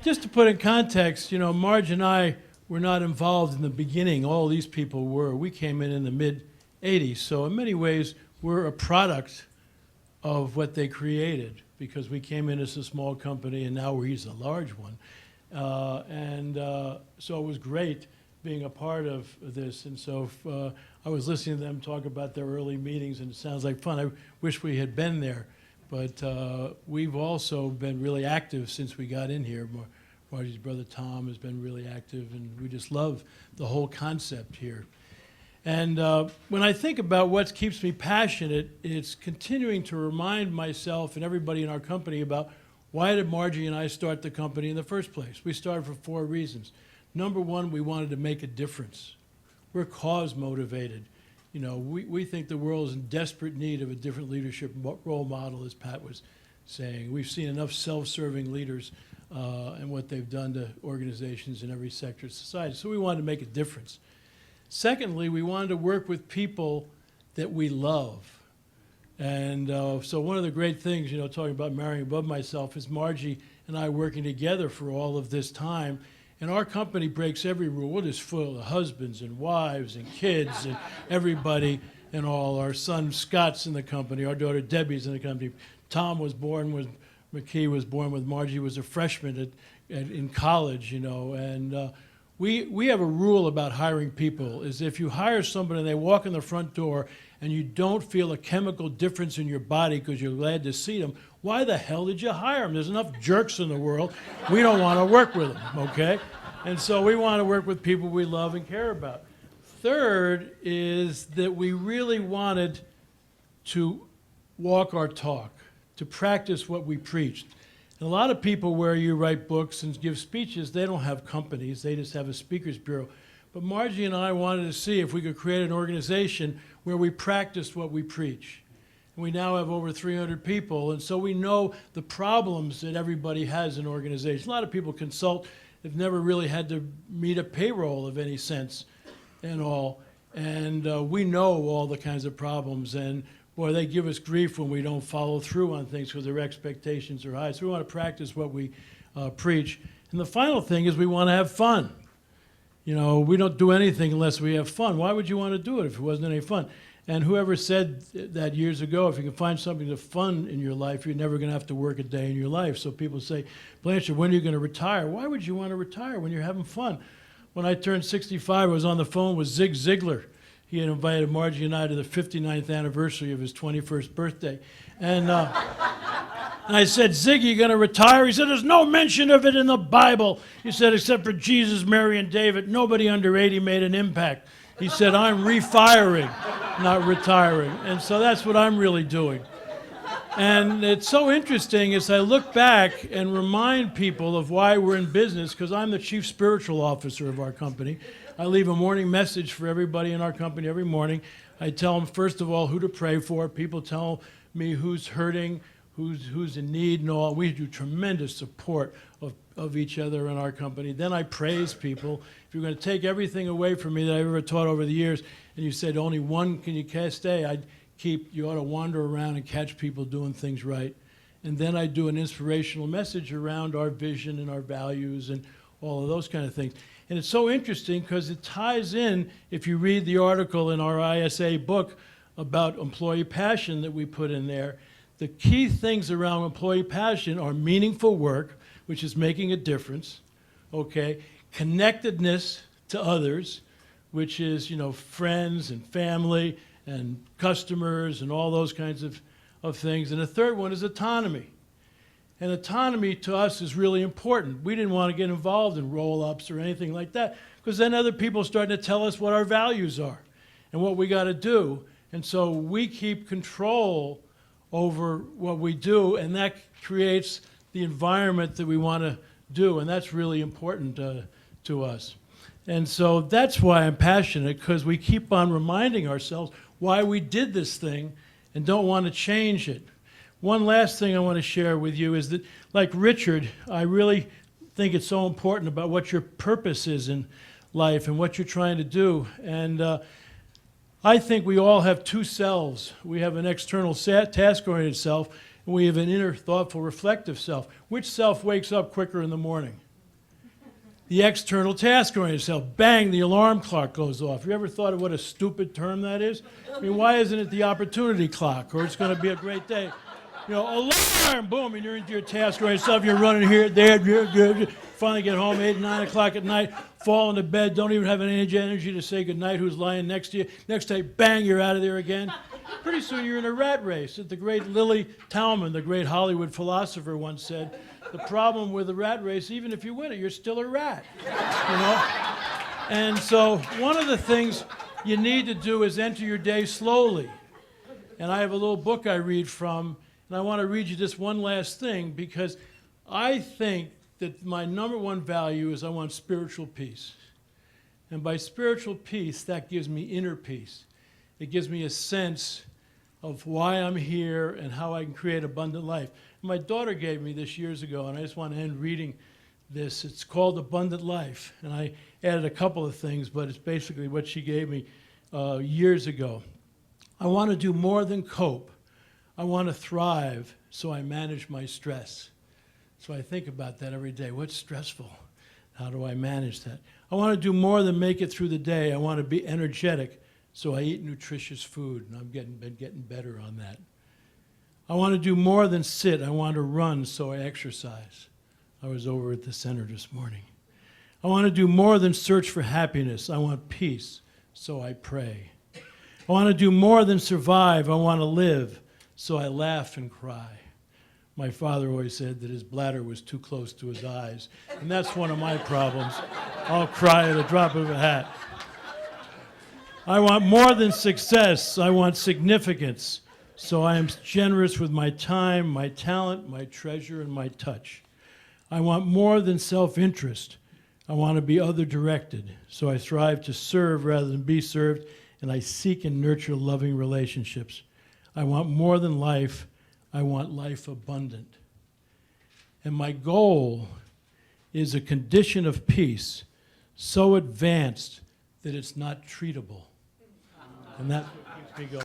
just to put in context, you know, Marge and I were not involved in the beginning. All these people were. We came in the mid-'80s. So in many ways, we're a product of what they created, because we came in as a small company and now we're a large one. So it was great being a part of this. And so I was listening to them talk about their early meetings, and it sounds like fun. I wish we had been there. But we've also been really active since we got in here. Marty's brother Tom has been really active, and we just love the whole concept here. And when I think about what keeps me passionate, it's continuing to remind myself and everybody in our company about why did Margie and I start the company in the first place. We started for 4 reasons. Number one, we wanted to make a difference. We're cause motivated. You know, we think the world is in desperate need of a different leadership role model, as Pat was saying. We've seen enough self-serving leaders and what they've done to organizations in every sector of society. So we wanted to make a difference. Secondly, we wanted to work with people that we love. And so one of the great things, you know, talking about marrying above myself, is Margie and I working together for all of this time. And our company breaks every rule. It is full of husbands and wives and kids and everybody and all. Our son Scott's in the company. Our daughter Debbie's in the company. Tom was born with, McKee was born with Margie, was a freshman in college, you know. And we have a rule about hiring people, is if you hire somebody and they walk in the front door and you don't feel a chemical difference in your body because you're glad to see them, why the hell did you hire them? There's enough jerks in the world. We don't want to work with them, okay? And so we want to work with people we love and care about. Third is that we really wanted to walk our talk, to practice what we preached. And a lot of people where you write books and give speeches, they don't have companies. They just have a speakers bureau. But Margie and I wanted to see if we could create an organization where we practiced what we preach. And we now have over 300 people, and so we know the problems that everybody has in organizations. A lot of people consult. They've never really had to meet a payroll of any sense and all. And we know all the kinds of problems. And boy, they give us grief when we don't follow through on things because their expectations are high. So we want to practice what we preach. And the final thing is we want to have fun. You know, we don't do anything unless we have fun. Why would you want to do it if it wasn't any fun? And whoever said that years ago, if you can find something that's fun in your life, you're never going to have to work a day in your life. So people say, Blanchard, when are you going to retire? Why would you want to retire when you're having fun? When I turned 65, I was on the phone with Zig Ziglar. He had invited Margie and I to the 59th anniversary of his 21st birthday. And I said, Zig, you going to retire? He said, there's no mention of it in the Bible. He said, except for Jesus, Mary, and David, nobody under 80 made an impact. He said, I'm refiring, not retiring. And so that's what I'm really doing. And it's so interesting as I look back and remind people of why we're in business, because I'm the chief spiritual officer of our company. I leave a morning message for everybody in our company every morning. I tell them, first of all, who to pray for. People tell me who's hurting, who's in need and all. We do tremendous support of each other in our company. Then I praise people. If you're going to take everything away from me that I've ever taught over the years, and you said only one can you stay, I'd keep, you ought to wander around and catch people doing things right. And then I do an inspirational message around our vision and our values and all of those kind of things. And it's so interesting because it ties in, if you read the article in our ISA book about employee passion that we put in there, the key things around employee passion are meaningful work, which is making a difference, okay? Connectedness to others, which is, you know, friends and family and customers and all those kinds of things. And the third one is autonomy. And autonomy to us is really important. We didn't want to get involved in roll-ups or anything like that, because then other people are starting to tell us what our values are and what we got to do. And so we keep control over what we do, and that creates the environment that we want to do, and that's really important to us. And so that's why I'm passionate, because we keep on reminding ourselves why we did this thing and don't want to change it. One last thing I want to share with you is that, like Richard, I really think it's so important about what your purpose is in life and what you're trying to do. And I think we all have two selves. We have an external task-oriented self, and we have an inner, thoughtful, reflective self. Which self wakes up quicker in the morning? the external task-oriented self. Bang, the alarm clock goes off. You ever thought of what a stupid term that is? I mean, why isn't it the opportunity clock, or it's going to be a great day? You know, alarm, boom, and you're into your task-oriented self. You're running here, there, finally get home 8, 9 o'clock at night, fall into bed, don't even have any energy to say goodnight who's lying next to you. Next day, bang, you're out of there again. Pretty soon you're in a rat race. The great Lily Talman, the great Hollywood philosopher, once said, the problem with the rat race, even if you win it, you're still a rat, you know? And so one of the things you need to do is enter your day slowly. And I have a little book I read from, and I want to read you this one last thing, because I think that my number one value is I want spiritual peace. And by spiritual peace, that gives me inner peace. It gives me a sense of why I'm here and how I can create abundant life. My daughter gave me this years ago, and I just want to end reading this. It's called Abundant Life, and I added a couple of things, but it's basically what she gave me years ago. I want to do more than cope. I want to thrive, so I manage my stress. So I think about that every day. What's stressful? How do I manage that? I want to do more than make it through the day. I want to be energetic, so I eat nutritious food, and I've been getting better on that. I want to do more than sit. I want to run, so I exercise. I was over at the center this morning. I want to do more than search for happiness. I want peace, so I pray. I want to do more than survive. I want to live, so I laugh and cry. My father always said that his bladder was too close to his eyes, and that's one of my problems. I'll cry at a drop of a hat. I want more than success. I want significance. So I am generous with my time, my talent, my treasure, and my touch. I want more than self-interest. I want to be other-directed. So I strive to serve rather than be served, and I seek and nurture loving relationships. I want more than life. I want life abundant. And my goal is a condition of peace so advanced that it's not treatable. And that's what keeps me going.